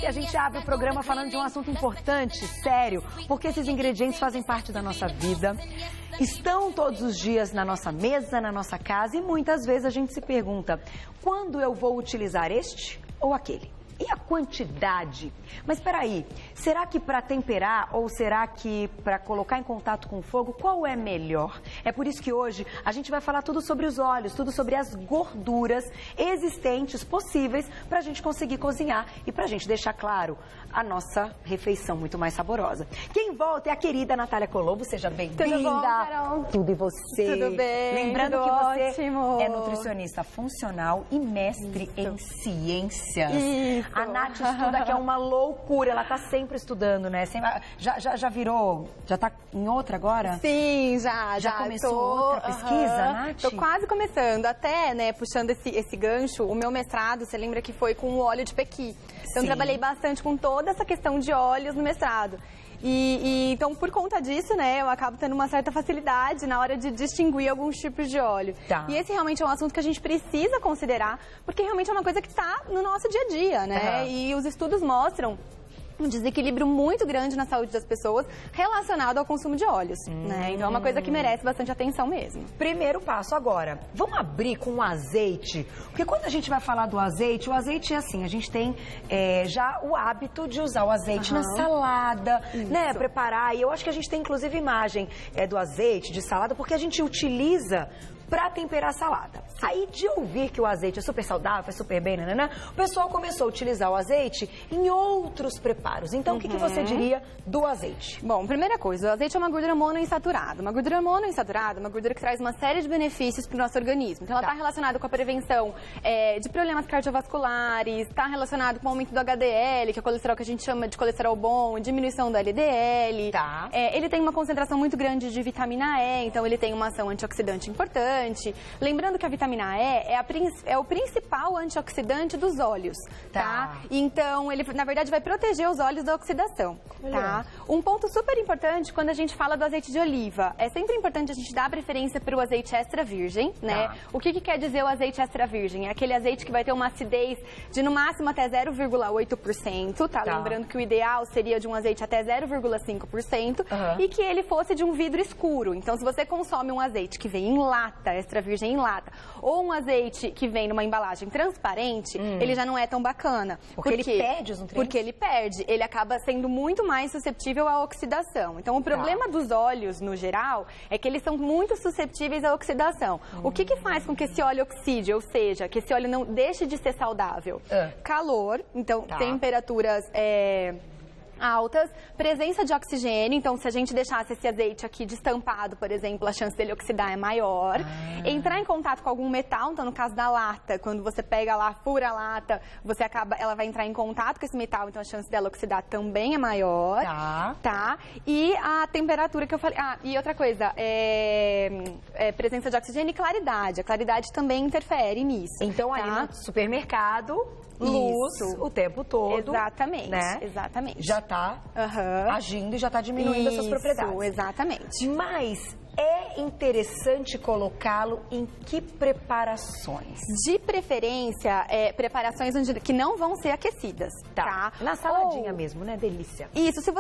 E a gente abre o programa falando de um assunto importante, sério, porque esses ingredientes fazem parte da nossa vida, estão todos os dias na nossa mesa, na nossa casa, e muitas vezes a gente se pergunta, quando eu vou utilizar este ou aquele? E a quantidade? Mas espera aí, será que para temperar ou será que para colocar em contato com o fogo, qual é melhor? É por isso que hoje a gente vai falar tudo sobre os óleos, tudo sobre as gorduras existentes, possíveis, para a gente conseguir cozinhar e para a gente deixar claro a nossa refeição muito mais saborosa. Quem volta é a querida Natália Colombo, seja bem-vinda. Tudo bom, Carol? Tudo e você? Tudo bem, Lembrando que você ótimo. É nutricionista funcional e mestre em ciências. Isso. A Nath estuda que é uma loucura, ela tá sempre estudando, né? Já virou, já tá em outra agora? Sim, já. Já começou outra pesquisa, Nath? Tô quase começando, até, né, puxando esse gancho, o meu mestrado, você lembra que foi com o óleo de pequi. Então, eu trabalhei bastante com toda essa questão de óleos no mestrado. Então, por conta disso, né, eu acabo tendo uma certa facilidade na hora de distinguir alguns tipos de óleo. Tá. E esse realmente é um assunto que a gente precisa considerar, porque realmente é uma coisa que está no nosso dia a dia, né? E os estudos mostram um desequilíbrio muito grande na saúde das pessoas relacionado ao consumo de óleos, né? Então é uma coisa que merece bastante atenção mesmo. Primeiro passo agora, vamos abrir com o azeite, porque quando a gente vai falar do azeite, o azeite é assim, a gente tem já o hábito de usar o azeite na salada, né, preparar, e eu acho que a gente tem inclusive imagem do azeite de salada, porque a gente utiliza para temperar a salada. Aí, de ouvir que o azeite é super saudável, faz super bem, o pessoal começou a utilizar o azeite em outros preparos. Então, o que você diria do azeite? Bom, primeira coisa, o azeite é uma gordura monoinsaturada. Uma gordura monoinsaturada é uma gordura que traz uma série de benefícios para o nosso organismo. Então, ela está relacionada com a prevenção de problemas cardiovasculares, está relacionado com o aumento do HDL, que é o colesterol que a gente chama de colesterol bom, diminuição do LDL. Tá. Ele tem uma concentração muito grande de vitamina E, então ele tem uma ação antioxidante importante. Lembrando que a vitamina E é o principal antioxidante dos óleos, tá? Então, ele, na verdade, vai proteger os óleos da oxidação, tá? Um ponto super importante quando a gente fala do azeite de oliva, é sempre importante a gente dar preferência para o azeite extra virgem, né? O que quer dizer o azeite extra virgem? É aquele azeite que vai ter uma acidez de no máximo até 0,8%, tá? Lembrando que o ideal seria de um azeite até 0,5% e que ele fosse de um vidro escuro. Então, se você consome um azeite que vem em lata, extra virgem em lata, ou um azeite que vem numa embalagem transparente, ele já não é tão bacana. Porque ele perde os nutrientes? Porque ele perde, ele acaba sendo muito mais suscetível à oxidação. Então, o problema dos óleos, no geral, é que eles são muito suscetíveis à oxidação. O que faz com que esse óleo oxide, ou seja, que esse óleo não deixe de ser saudável? Calor, então temperaturas altas, presença de oxigênio, então se a gente deixasse esse azeite aqui destampado, por exemplo, a chance dele oxidar é maior. Entrar em contato com algum metal, então no caso da lata, quando você pega lá, fura a lata, ela vai entrar em contato com esse metal, então a chance dela oxidar também é maior. Tá? E a temperatura que eu falei, e outra coisa, presença de oxigênio e claridade. A claridade também interfere nisso. Então ali no supermercado, luz o tempo todo. Exatamente, né? Exatamente. Já está agindo e já está diminuindo as suas propriedades. Exatamente. Mas é interessante colocá-lo em que preparações? De preferência, preparações que não vão ser aquecidas, tá? Na saladinha mesmo, né? Delícia. Isso, se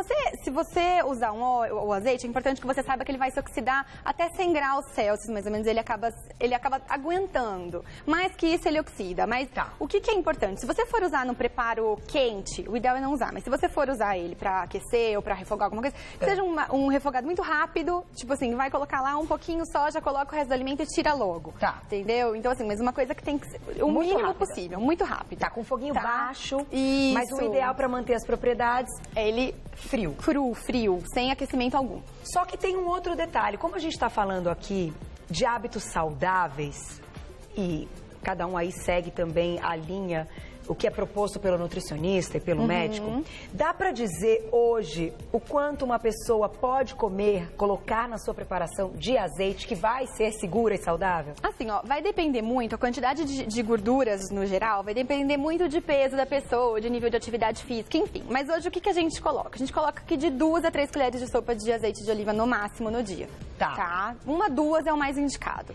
você usar o azeite, é importante que você saiba que ele vai se oxidar até 100 graus Celsius, mais ou menos, ele acaba aguentando. Mais que isso, ele oxida. Mas o que é importante? Se você for usar no preparo quente, o ideal é não usar, mas se você for usar ele para aquecer ou para refogar alguma coisa, que seja um refogado muito rápido, tipo assim, vai colocar lá um pouquinho só, já coloca o resto do alimento e tira logo. Entendeu? Então, assim, mas uma coisa que tem que ser o mínimo possível, muito rápido. Com foguinho baixo, isso. Mas o ideal para manter as propriedades é ele frio. Frio, sem aquecimento algum. Só que tem um outro detalhe, como a gente está falando aqui de hábitos saudáveis, e cada um aí segue também a linha, o que é proposto pelo nutricionista e pelo médico, dá para dizer hoje o quanto uma pessoa pode comer, colocar na sua preparação de azeite que vai ser segura e saudável? Assim, vai depender muito, a quantidade de gorduras no geral, vai depender muito de peso da pessoa, de nível de atividade física, enfim. Mas hoje o que a gente coloca? A gente coloca aqui de 2 a 3 colheres de sopa de azeite de oliva no máximo no dia. Tá? 1, 2 é o mais indicado.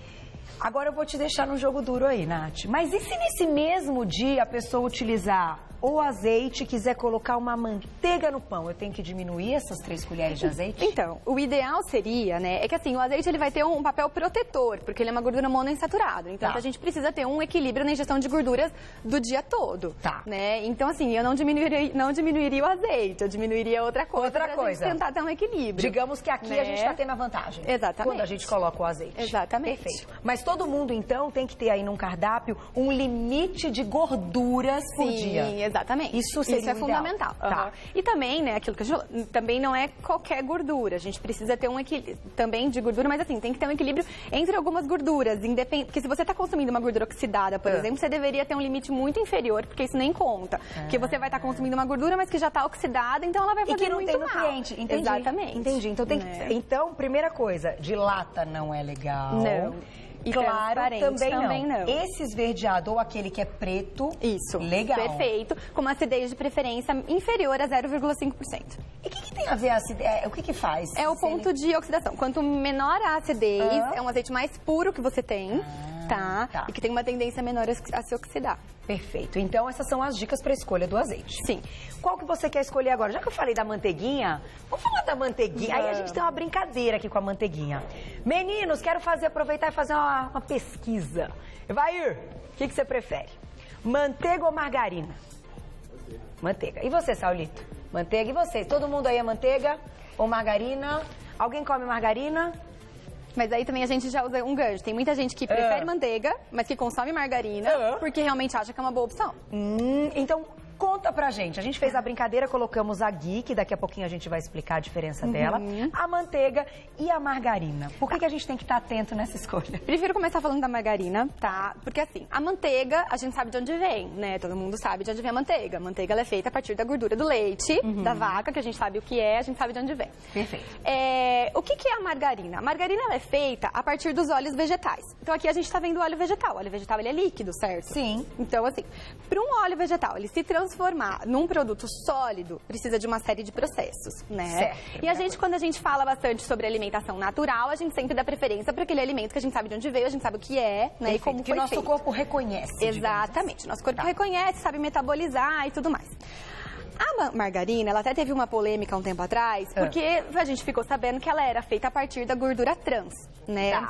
Agora eu vou te deixar no jogo duro aí, Nath. Mas e se nesse mesmo dia a pessoa utilizar ou azeite, quiser colocar uma manteiga no pão, eu tenho que diminuir essas 3 colheres de azeite? Então, o ideal seria, né, é que assim, o azeite ele vai ter um papel protetor, porque ele é uma gordura monoinsaturada. Então, a gente precisa ter um equilíbrio na ingestão de gorduras do dia todo. Tá. Né? Então, assim, eu não diminuiria o azeite, eu diminuiria outra coisa. Gente tentar ter um equilíbrio. Digamos que aqui, né, a gente está tendo a vantagem. Exatamente. Quando a gente coloca o azeite. Exatamente. Perfeito. Mas todo mundo, então, tem que ter aí num cardápio um limite de gorduras por dia. Sim, exatamente. Isso seria fundamental. Tá. E também, né, aquilo que a gente falou, também não é qualquer gordura. A gente precisa ter um equilíbrio também de gordura, mas assim, tem que ter um equilíbrio entre algumas gorduras. Porque se você está consumindo uma gordura oxidada, por exemplo, você deveria ter um limite muito inferior, porque isso nem conta. Porque você vai estar consumindo uma gordura, mas que já está oxidada, então ela vai fazer muito mal. E que não tem nutriente. Entendi. Exatamente. Entendi. Então, então, primeira coisa, de lata não é legal. Não. E claro, também não. Esse esverdeado ou aquele que é preto, isso, legal. Perfeito, com uma acidez de preferência inferior a 0,5%. E o que tem a ver a acidez? O que faz? É o ponto de oxidação. Quanto menor a acidez, é um azeite mais puro que você tem, tá? E que tem uma tendência menor a se oxidar. Perfeito. Então, essas são as dicas para a escolha do azeite. Sim. Qual que você quer escolher agora? Já que eu falei da manteiguinha, vamos falar da manteiguinha. Aí a gente tem uma brincadeira aqui com a manteiguinha. Meninos, quero aproveitar e fazer uma pesquisa. Vai, o que você prefere? Manteiga ou margarina? Manteiga. E você, Saulito? Manteiga. E você? Todo mundo aí é manteiga ou margarina? Alguém come margarina? Mas aí também a gente já usa um gancho. Tem muita gente que prefere manteiga, mas que consome margarina, porque realmente acha que é uma boa opção. Então, conta pra gente. A gente fez a brincadeira, colocamos a ghee, que daqui a pouquinho a gente vai explicar a diferença dela, a manteiga e a margarina. Por que a gente tem que estar atento nessa escolha? Prefiro começar falando da margarina, tá? Porque assim, a manteiga, a gente sabe de onde vem, né? Todo mundo sabe de onde vem a manteiga. A manteiga ela é feita a partir da gordura do leite, da vaca, que a gente sabe o que é, a gente sabe de onde vem. Perfeito. O que é a margarina? A margarina ela é feita a partir dos óleos vegetais. Então aqui a gente tá vendo o óleo vegetal. O óleo vegetal ele é líquido, certo? Sim. Então assim, para um óleo vegetal ele se transformar num produto sólido, precisa de uma série de processos, né? Certo. E a gente, quando a gente fala bastante sobre alimentação natural, a gente sempre dá preferência para aquele alimento que a gente sabe de onde veio, a gente sabe o que é, né? E como que foi nosso feito. corpo reconhece. Exatamente. Nosso corpo reconhece, sabe metabolizar e tudo mais. A margarina, ela até teve uma polêmica um tempo atrás, porque a gente ficou sabendo que ela era feita a partir da gordura trans, né?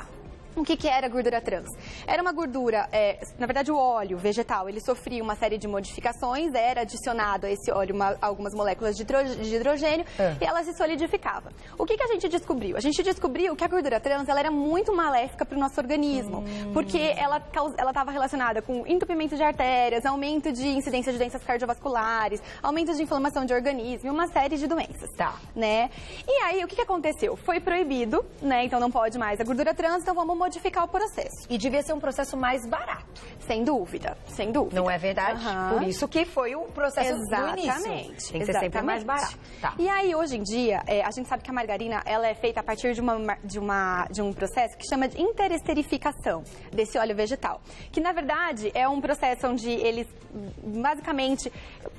O que era a gordura trans? Era uma gordura, na verdade o óleo vegetal, ele sofria uma série de modificações, era adicionado a esse óleo algumas moléculas de hidrogênio e ela se solidificava. O que a gente descobriu? A gente descobriu que a gordura trans ela era muito maléfica para o nosso organismo, porque ela estava relacionada com entupimento de artérias, aumento de incidência de doenças cardiovasculares, aumento de inflamação de organismo e uma série de doenças. Né? E aí, o que aconteceu? Foi proibido, né? Então não pode mais a gordura trans, então vamos modificar o processo. E devia ser um processo mais barato. Sem dúvida, sem dúvida. Não é verdade? Por isso que foi o processo do início. Exatamente. Tem que ser sempre mais barato. E aí, hoje em dia, a gente sabe que a margarina ela é feita a partir de um processo que chama de interesterificação desse óleo vegetal. Que, na verdade, é um processo onde eles, basicamente,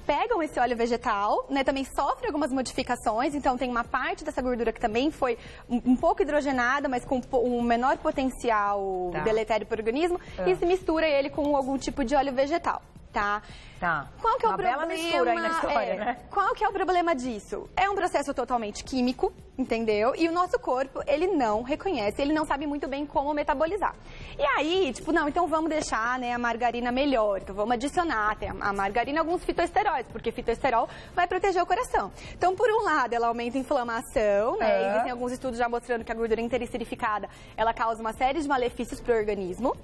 pegam esse óleo vegetal, né, também sofre algumas modificações, então tem uma parte dessa gordura que também foi um pouco hidrogenada, mas com um menor potencial deletério para o organismo, e se mistura ele com algum tipo de óleo vegetal. Qual que é o problema? Bela mistura aí na história, né? Qual que é o problema disso? É um processo totalmente químico, entendeu? E o nosso corpo, ele não reconhece, ele não sabe muito bem como metabolizar. E aí, não, então vamos deixar, né, a margarina melhor, então vamos adicionar a margarina alguns fitoesteróides, porque fitoesterol vai proteger o coração. Então, por um lado, ela aumenta a inflamação, né? Existem alguns estudos já mostrando que a gordura interesterificada, ela causa uma série de malefícios para o organismo,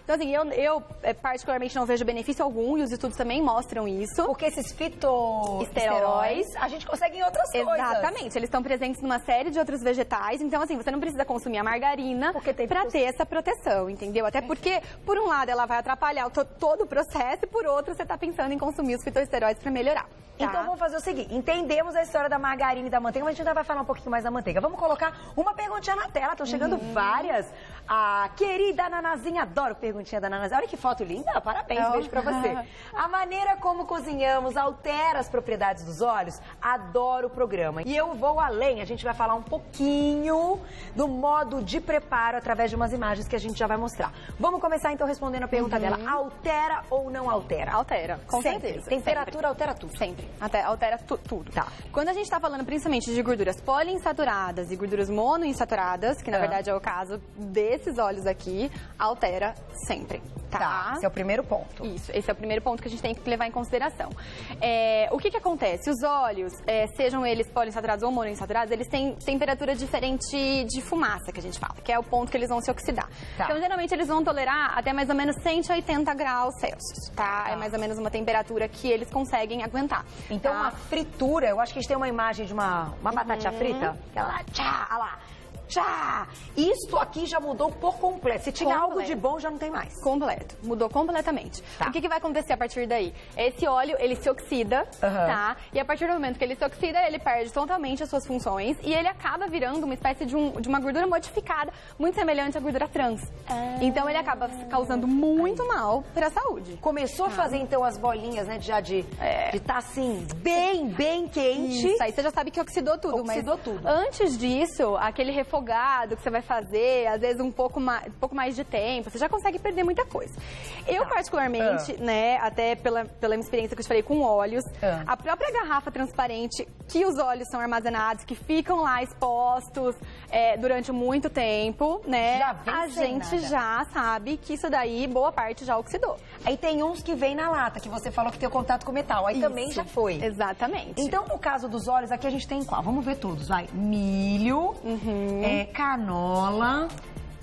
Então, assim, eu particularmente não vejo benefício algum, e os estudos também mostram isso. Porque esses fitoesteróis a gente consegue em outras coisas. Exatamente, eles estão presentes numa série de outros vegetais, então assim, você não precisa consumir a margarina para ter essa proteção, entendeu? Até porque, por um lado, ela vai atrapalhar todo o processo e por outro, você está pensando em consumir os fitoesteróidos para melhorar. Então vamos fazer o seguinte, entendemos a história da margarina e da manteiga, mas a gente ainda vai falar um pouquinho mais da manteiga. Vamos colocar uma perguntinha na tela, estão chegando várias. A querida Nanazinha, adoro perguntinha da Nanazinha. Olha que foto linda, parabéns, beijo pra você. A maneira como cozinhamos altera as propriedades dos óleos? Adoro o programa. E eu vou além, a gente vai falar um pouquinho do modo de preparo através de umas imagens que a gente já vai mostrar. Vamos começar então respondendo a pergunta dela. Altera ou não altera? Altera, com certeza. Temperatura sempre. altera tudo? Sempre. Altera tudo. Tá. Quando a gente tá falando principalmente de gorduras poliinsaturadas e gorduras monoinsaturadas, que na verdade é o caso desses óleos aqui, altera sempre. Tá? Esse é o primeiro ponto. Isso, esse é o primeiro ponto que a gente tem que levar em consideração. O que acontece? Os óleos, sejam eles poliinsaturados ou monoinsaturados, eles têm temperatura diferente de fumaça, que a gente fala, que é o ponto que eles vão se oxidar. Tá. Então, geralmente, eles vão tolerar até mais ou menos 180 graus Celsius, tá? É mais ou menos uma temperatura que eles conseguem aguentar. Então, tá? uma fritura, eu acho que a gente tem uma imagem de uma batatinha frita, que ela, tchá, olha lá. Tchá! Isto aqui já mudou por completo. Se tinha algo de bom, já não tem mais. Completo. Mudou completamente. Tá. O que vai acontecer a partir daí? Esse óleo, ele se oxida, tá? E a partir do momento que ele se oxida, ele perde totalmente as suas funções e ele acaba virando uma espécie de uma gordura modificada, muito semelhante à gordura trans. Então, ele acaba causando muito mal para a saúde. Começou a fazer, então, as bolinhas, né? Já de tá assim, bem quente. Isso, aí você já sabe que oxidou tudo. Oxidou mas tudo. Antes disso, aquele refogado que você vai fazer, às vezes um pouco mais de tempo, você já consegue perder muita coisa. Eu, particularmente, né, até pela minha experiência que eu te falei com óleos, a própria garrafa transparente que os óleos são armazenados, que ficam lá expostos durante muito tempo, né, a gente já sabe que isso daí, boa parte já oxidou. Aí tem uns que vem na lata, que você falou que tem o contato com o metal, aí também já foi. Exatamente. Então, no caso dos óleos, aqui a gente tem qual? Vamos ver todos, vai. Milho, canola,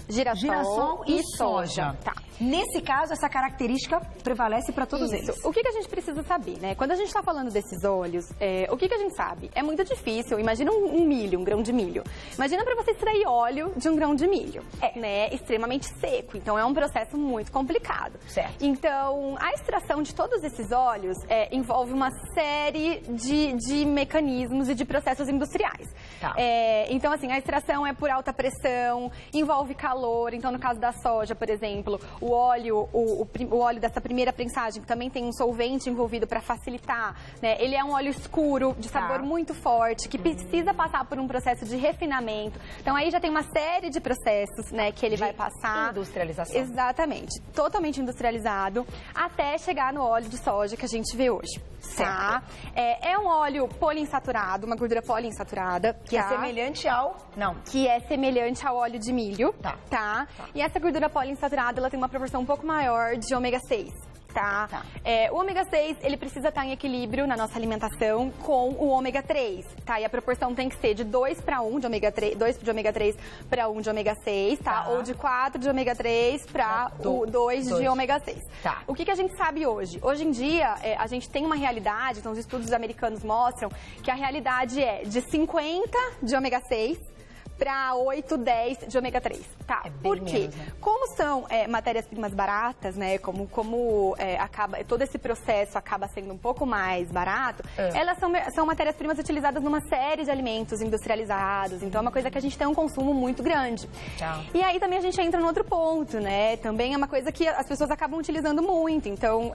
girassol e soja. Tá. Nesse caso, essa característica prevalece para todos eles. O que a gente precisa saber, né? Quando a gente está falando desses óleos, o que a gente sabe? É muito difícil. Imagina um milho, um grão de milho. Imagina para você extrair óleo de um grão de milho, né? Extremamente seco. Então, é um processo muito complicado. Certo. Então, a extração de todos esses óleos envolve uma série de mecanismos e de processos industriais. Tá. Então, assim, a extração é por alta pressão, envolve calor. Então, no caso da soja, por exemplo, o óleo dessa primeira prensagem, que também tem um solvente envolvido para facilitar, né? Ele é um óleo escuro, de sabor muito forte, que precisa passar por um processo de refinamento. Então, aí já tem uma série de processos, né, que ele vai passar. Industrialização. Exatamente. Totalmente industrializado, até chegar no óleo de soja que a gente vê hoje. Tá? É um óleo poliinsaturado, uma gordura poliinsaturada. Que é semelhante ao... Não. Que é semelhante ao óleo de milho. Tá. E essa gordura poliinsaturada, ela tem uma proporção um pouco maior de ômega 6. Tá? O ômega 6, ele precisa estar em equilíbrio na nossa alimentação com o ômega 3, tá? E a proporção tem que ser de 2 para 1 de ômega 3, 2 de ômega 3 para 1 de ômega 6, tá? Ou de 4 de ômega 3 para 2 de ômega 6. Tá. O que a gente sabe hoje? Hoje em dia, a gente tem uma realidade, então os estudos americanos mostram que a realidade é de 50 de ômega 6 para 8, 10 de ômega 3, tá? Por quê? Menos, né? Como são matérias-primas baratas, né? Como todo esse processo acaba sendo um pouco mais barato, elas são matérias-primas utilizadas numa série de alimentos industrializados. Então, é uma coisa que a gente tem um consumo muito grande. E aí também a gente entra no outro ponto, né? Também é uma coisa que as pessoas acabam utilizando muito. Então,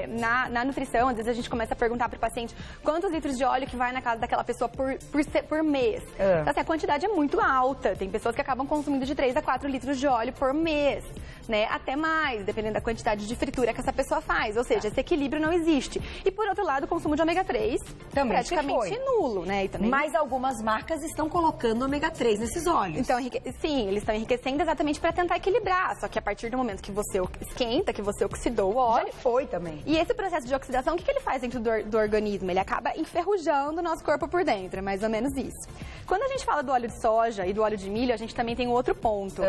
na nutrição, às vezes a gente começa a perguntar para o paciente quantos litros de óleo que vai na casa daquela pessoa por mês. Então, assim, a quantidade é muito alta. Tem pessoas que acabam consumindo de 3 a 4 litros de óleo por mês, né? Até mais, dependendo da quantidade de fritura que essa pessoa faz. Ou seja, esse equilíbrio não existe. E, por outro lado, o consumo de ômega 3 também praticamente nulo, né? E também... Mas algumas marcas estão colocando ômega 3 nesses óleos. Então, sim, eles estão enriquecendo exatamente para tentar equilibrar. Só que a partir do momento que você esquenta, que você oxidou o óleo... Já foi também. E esse processo de oxidação, o que ele faz dentro do organismo? Ele acaba enferrujando o nosso corpo por dentro. É mais ou menos isso. Quando a gente fala do óleo de soja e do óleo de milho, a gente também tem outro ponto.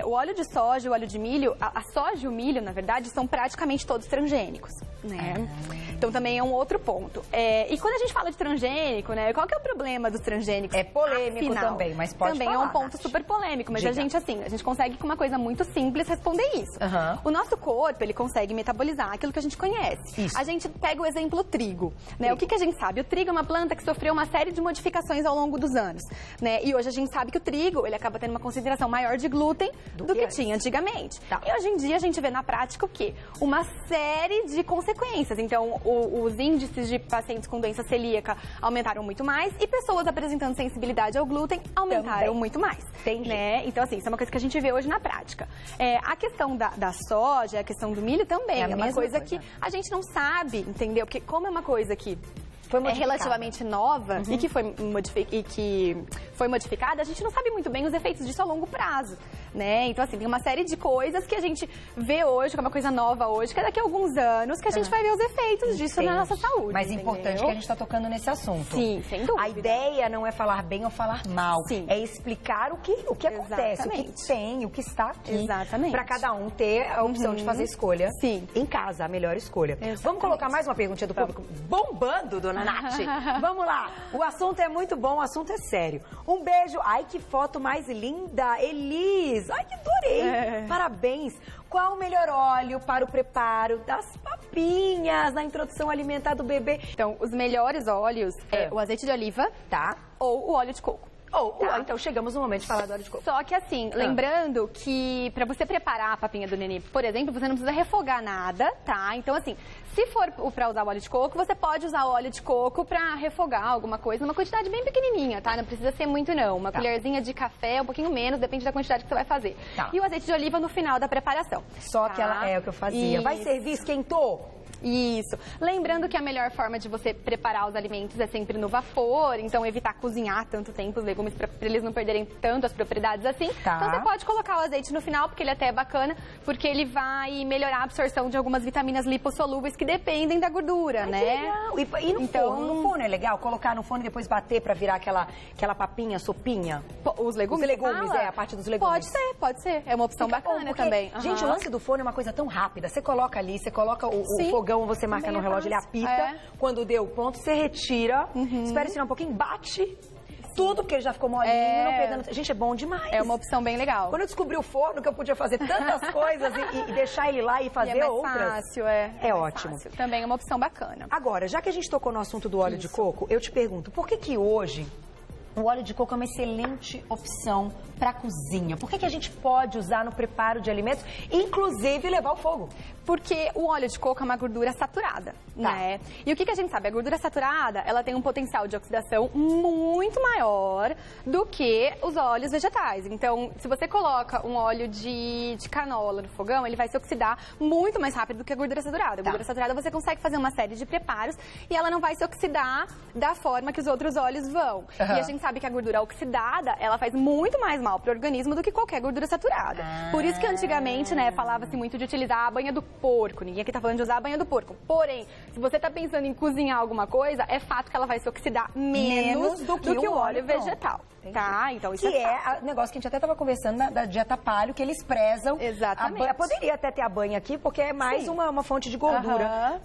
O óleo de soja e o óleo de milho, a soja e o milho, na verdade, são praticamente todos transgênicos, né? Então também é um outro ponto. E quando a gente fala de transgênico, né? Qual que é o problema dos transgênicos? É polêmico Afinal, também, mas pode também falar, é um ponto Nath. super polêmico, mas Diga. a gente consegue com uma coisa muito simples responder isso. O nosso corpo, ele consegue metabolizar aquilo que a gente conhece. Isso. A gente pega o exemplo trigo, né? O que a gente sabe? O trigo é uma planta que sofreu uma série de modificações ao longo dos anos, né? E hoje a gente sabe que o trigo, ele acaba tendo uma concentração maior de glúten do que tinha antigamente. E hoje em dia a gente vê na prática o quê? Uma série de consequências. Então, os índices de pacientes com doença celíaca aumentaram muito mais e pessoas apresentando sensibilidade ao glúten aumentaram também. muito mais. Entendi. Né? Então, assim, isso é uma coisa que a gente vê hoje na prática. A questão da soja, a questão do milho também é uma coisa que a gente não sabe, entendeu? Porque como é uma coisa que é relativamente nova e que foi modificada, a gente não sabe muito bem os efeitos disso a longo prazo, né? Então, assim, tem uma série de coisas que a gente vê hoje, que é uma coisa nova hoje, que é daqui a alguns anos que a gente vai ver os efeitos disso na nossa saúde. Mas é importante que a gente está tocando nesse assunto. Sim, sem dúvida. A ideia não é falar bem ou falar mal. Sim. É explicar o que acontece, o que tem, o que está aqui. Exatamente. Para cada um ter a opção de fazer escolha em casa, a melhor escolha. Exatamente. Vamos colocar mais uma perguntinha do público bombando, dona Nath? Vamos lá. O assunto é muito bom, o assunto é sério. Um beijo. Ai, que foto mais linda. Elis. Ai, que adorei. Parabéns. Qual o melhor óleo para o preparo das papinhas na introdução alimentar do bebê? Então, os melhores óleos é o azeite de oliva, ou o óleo de coco. Então chegamos no momento de falar do óleo de coco. Só que assim, lembrando que para você preparar a papinha do neném, por exemplo, você não precisa refogar nada, tá? Então assim, se for para usar o óleo de coco, você pode usar o óleo de coco para refogar alguma coisa, numa quantidade bem pequenininha, tá? Não precisa ser muito não. Uma colherzinha de café, um pouquinho menos, depende da quantidade que você vai fazer. E o azeite de oliva no final da preparação. Só que ela é o que eu fazia. Vai servir, esquentou? Isso. Lembrando que a melhor forma de você preparar os alimentos é sempre no vapor, então evitar cozinhar tanto tempo os legumes para eles não perderem tanto as propriedades assim. Então você pode colocar o azeite no final, porque ele até é bacana, porque ele vai melhorar a absorção de algumas vitaminas lipossolúveis que dependem da gordura, né? Que legal. E no forno? No forno é legal? Colocar no forno e depois bater para virar aquela papinha, sopinha? Os legumes? Os legumes, a parte dos legumes. Pode ser. É uma opção bacana também. Gente, o lance do forno é uma coisa tão rápida. Você coloca ali, você coloca o fogão, você marca no relógio, ele apita. Quando deu o ponto, você retira, espera esfriar um pouquinho, bate tudo, porque ele já ficou molinho, não perdendo. Gente, é bom demais. É uma opção bem legal. Quando eu descobri o forno, que eu podia fazer tantas coisas e deixar ele lá e fazer outras. É fácil, é ótimo. Fácil. Também é uma opção bacana. Agora, já que a gente tocou no assunto do óleo de coco, eu te pergunto, por que hoje o óleo de coco é uma excelente opção para a cozinha? Por que a gente pode usar no preparo de alimentos, inclusive levar ao fogo? Porque o óleo de coco é uma gordura saturada, né? E o que a gente sabe? A gordura saturada, ela tem um potencial de oxidação muito maior do que os óleos vegetais. Então, se você coloca um óleo de canola no fogão, ele vai se oxidar muito mais rápido do que a gordura saturada. A gordura saturada você consegue fazer uma série de preparos e ela não vai se oxidar da forma que os outros óleos vão. E a gente sabe que a gordura oxidada, ela faz muito mais mal para o organismo do que qualquer gordura saturada. Por isso que antigamente, né, falava-se muito de utilizar a banha do porco. Ninguém aqui tá falando de usar a banha do porco. Porém, se você tá pensando em cozinhar alguma coisa, é fato que ela vai se oxidar menos do que o óleo vegetal. Tá? Então isso que é o negócio que a gente até tava conversando da dieta paleo, que eles prezam. Exatamente. Poderia até ter a banha aqui, porque é mais uma fonte de gordura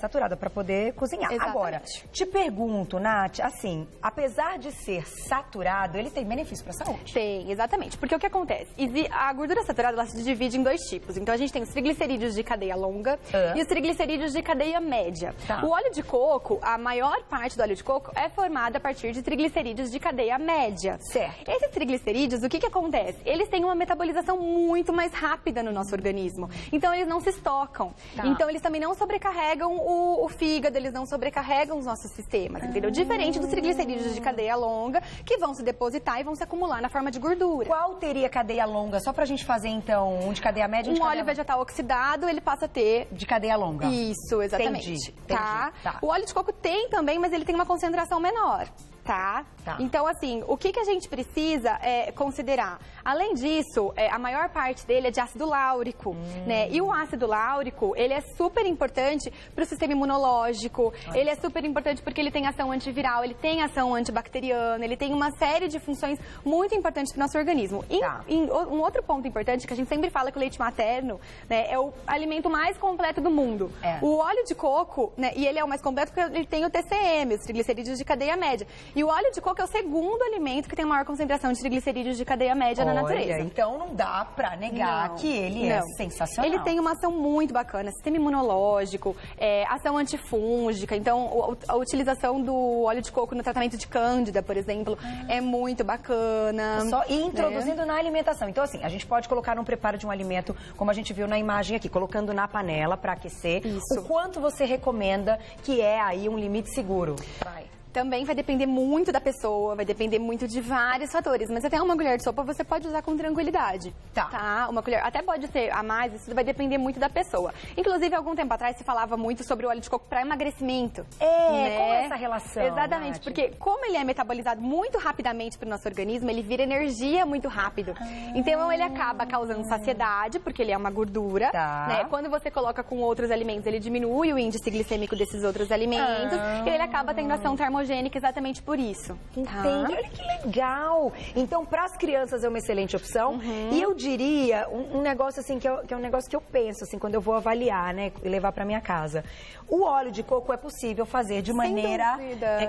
saturada para poder cozinhar. Exatamente. Agora, te pergunto, Nath, assim, apesar de ser saturado, ele tem benefício para a saúde? Tem, exatamente. Porque o que acontece? A gordura saturada, ela se divide em dois tipos. Então a gente tem os triglicerídeos de cadeia longa e os triglicerídeos de cadeia média. O óleo de coco, a maior parte do óleo de coco é formada a partir de triglicerídeos de cadeia média. Certo. Esses triglicerídeos, o que acontece? Eles têm uma metabolização muito mais rápida no nosso organismo. Então, eles não se estocam. Então, eles também não sobrecarregam o fígado, eles não sobrecarregam os nossos sistemas, entendeu? Diferente dos triglicerídeos de cadeia longa, que vão se depositar e vão se acumular na forma de gordura. Qual teria cadeia longa? Só pra gente fazer, então, um de cadeia média e um de cadeia óleo vegetal oxidado, ele passa a ter... De cadeia longa. Isso, exatamente. Entendi. Tá? O óleo de coco tem também, mas ele tem uma concentração menor. Tá? Então, assim, o que a gente precisa considerar? Além disso, a maior parte dele é de ácido láurico, né? E o ácido láurico, ele é super importante para o sistema imunológico, ele é super importante porque ele tem ação antiviral, ele tem ação antibacteriana, ele tem uma série de funções muito importantes para o nosso organismo. Um outro ponto importante, que a gente sempre fala que o leite materno, né, é o alimento mais completo do mundo. O óleo de coco, né, e ele é o mais completo porque ele tem o TCM, os triglicerídeos de cadeia média. E o óleo de coco é o segundo alimento que tem maior concentração de triglicerídeos de cadeia média na natureza. Então não dá pra negar que ele é sensacional. Ele tem uma ação muito bacana, sistema imunológico, ação antifúngica. Então, a utilização do óleo de coco no tratamento de cândida, por exemplo, é muito bacana. E introduzindo na alimentação. Então, assim, a gente pode colocar no preparo de um alimento, como a gente viu na imagem aqui, colocando na panela para aquecer. Isso. O quanto você recomenda que é aí um limite seguro? Também vai depender muito da pessoa, vai depender muito de vários fatores. Mas até uma colher de sopa você pode usar com tranquilidade. Tá? Uma colher, até pode ser a mais, isso vai depender muito da pessoa. Inclusive, algum tempo atrás se falava muito sobre o óleo de coco para emagrecimento. Qual é essa relação? Exatamente, Nath? porque como ele é metabolizado muito rapidamente para o nosso organismo, ele vira energia muito rápido. Então, ele acaba causando saciedade, porque ele é uma gordura. Né? Quando você coloca com outros alimentos, ele diminui o índice glicêmico desses outros alimentos. E ele acaba tendo ação termogênica exatamente por isso. Entendi. Olha que legal. Então, para as crianças é uma excelente opção. E eu diria um negócio assim, que é um negócio que eu penso assim, quando eu vou avaliar, né, e levar para minha casa. O óleo de coco é possível fazer de maneira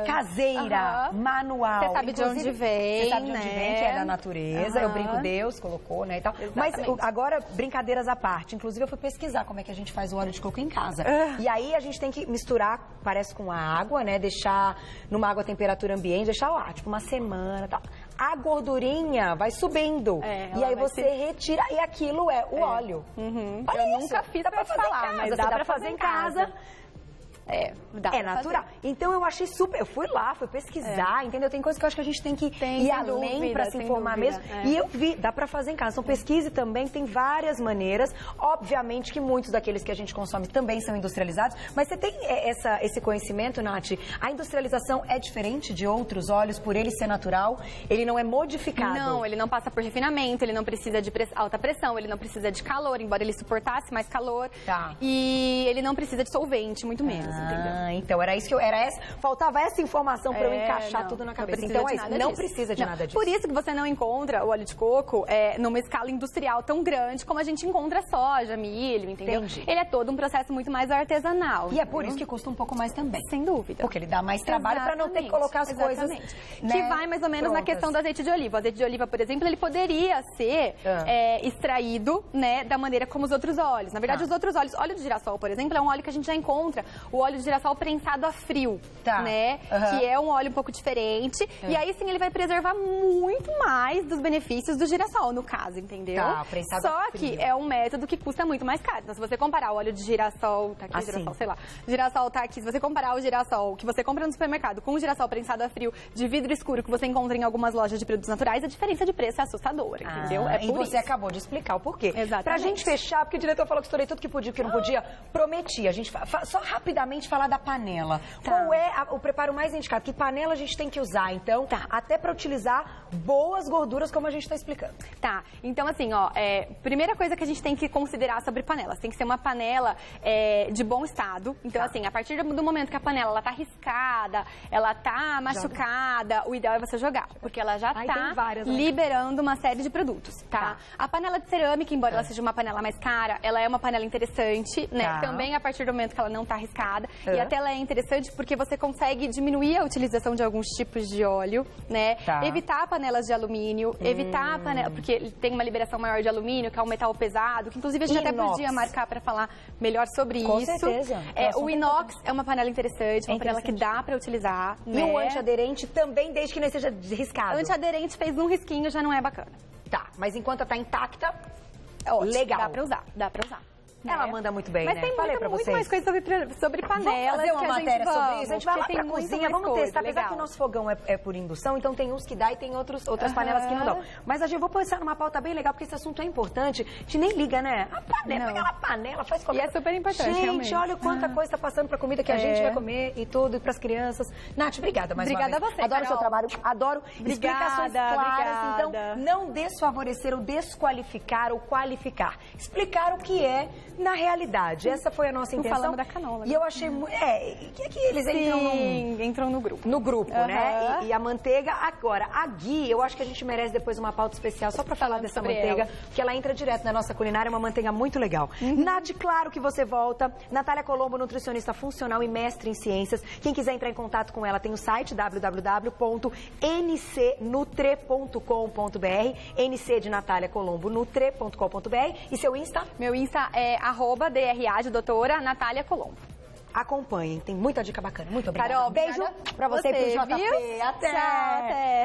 caseira, manual. Você sabe de onde vem, Você sabe de onde vem, que é da natureza. Eu brinco, Deus colocou, né, e tal. Mas agora, brincadeiras à parte. Inclusive, eu fui pesquisar como é que a gente faz o óleo de coco em casa. E aí, a gente tem que misturar, parece com a água, né, deixar numa água a temperatura ambiente, deixar lá, tipo, uma semana e tal. A gordurinha vai subindo. E aí você retira, e aquilo é o óleo. Olha eu nunca fiz pra falar, mas dá pra fazer em casa. É natural. Então eu achei super. Eu fui lá, fui pesquisar, entendeu? Tem coisas que eu acho que a gente tem que ir além para se informar mesmo. E eu vi, dá para fazer em casa. Então pesquise também, tem várias maneiras. Obviamente que muitos daqueles que a gente consome também são industrializados. Mas você tem esse conhecimento, Nath? A industrialização é diferente de outros óleos por ele ser natural? Ele não é modificado? Não, ele não passa por refinamento, ele não precisa de alta pressão, ele não precisa de calor, embora ele suportasse mais calor. E ele não precisa de solvente, muito menos. Então era isso que faltava essa informação para eu encaixar tudo na cabeça. Então é isso, não precisa de nada disso. Por isso que você não encontra o óleo de coco numa escala industrial tão grande como a gente encontra soja, milho, entendeu? Ele é todo um processo muito mais artesanal. E é por isso que custa um pouco mais também. Sem dúvida. Porque ele dá mais trabalho para não ter que colocar as coisas, né, que vai mais ou menos na questão do azeite de oliva. O azeite de oliva, por exemplo, ele poderia ser extraído, né, da maneira como os outros óleos. Na verdade, os outros óleos, óleo de girassol, por exemplo, é um óleo que a gente já encontra. O óleo de girassol prensado a frio, né? Que é um óleo um pouco diferente. E aí sim ele vai preservar muito mais dos benefícios do girassol, no caso, entendeu? Prensado Só a frio. que é um método que custa muito mais caro. Então, se você comparar o óleo de girassol, tá aqui o girassol, sei lá. Girassol tá aqui. Se você comparar o girassol que você compra no supermercado com o girassol prensado a frio de vidro escuro que você encontra em algumas lojas de produtos naturais, a diferença de preço é assustadora, entendeu? E você acabou de explicar o porquê. Exatamente. Pra gente fechar, porque o diretor falou que estourei tudo que podia, que não podia, prometi. A gente só rapidamente falar da panela. Qual é o preparo mais indicado? Que panela a gente tem que usar, então, até para utilizar boas gorduras, como a gente está explicando. Então assim, primeira coisa que a gente tem que considerar sobre panelas, tem que ser uma panela de bom estado. Então assim, a partir do momento que a panela ela tá riscada, ela tá machucada, o ideal é você jogar, porque ela já tá liberando uma série de produtos, A panela de cerâmica, embora ela seja uma panela mais cara, ela é uma panela interessante, né? Também a partir do momento que ela não tá riscada. E até ela é interessante porque você consegue diminuir a utilização de alguns tipos de óleo, né? Evitar panelas de alumínio, evitar a panela, porque tem uma liberação maior de alumínio, que é um metal pesado, que inclusive a gente até podia marcar para falar melhor sobre isso. Com certeza. O inox é uma panela interessante, uma panela que dá para utilizar. E o antiaderente também, desde que não seja riscado. Antiaderente fez um risquinho, já não é bacana. Mas enquanto tá intacta, legal. Dá pra usar. Ela manda muito bem, mas né? Tem muito mais coisas sobre panelas. Vamos fazer uma matéria sobre isso? A gente vai lá pra tem cozinha, vamos testar. Apesar que o nosso fogão é por indução, então tem uns que dá e tem outras panelas que não dão. Mas a gente vou pensar numa pauta bem legal, porque esse assunto é importante. A gente nem liga, né? A panela, pega aquela panela, faz qualquer coisa. E é super importante, gente, realmente. Olha quanta coisa tá passando pra comida que a gente vai comer e tudo, e pras crianças. Nath, obrigada mais uma vez. Obrigada a você, Adoro o seu trabalho, adoro explicações claras. Obrigada. Então, não desfavorecer ou desqualificar ou qualificar. Explicar o que é na realidade, essa foi a nossa intenção. Falando da canola. E eu achei muito... que eles entram no grupo. No grupo, né? E a manteiga, agora, a Gui, eu acho que a gente merece depois uma pauta especial só pra falar dessa manteiga, porque ela entra direto na nossa culinária, é uma manteiga muito legal. Nath, claro que você volta. Natália Colombo, nutricionista funcional e mestre em ciências. Quem quiser entrar em contato com ela, tem o site www.ncnutre.com.br, NC de Natália Colombo, nutre.com.br. E seu Insta? Meu Insta é @DRA de doutora Natália Colombo. Acompanhem, tem muita dica bacana. Muito obrigada. Carol, beijo pra você e pro JP. Viu? Até! Tchau, até!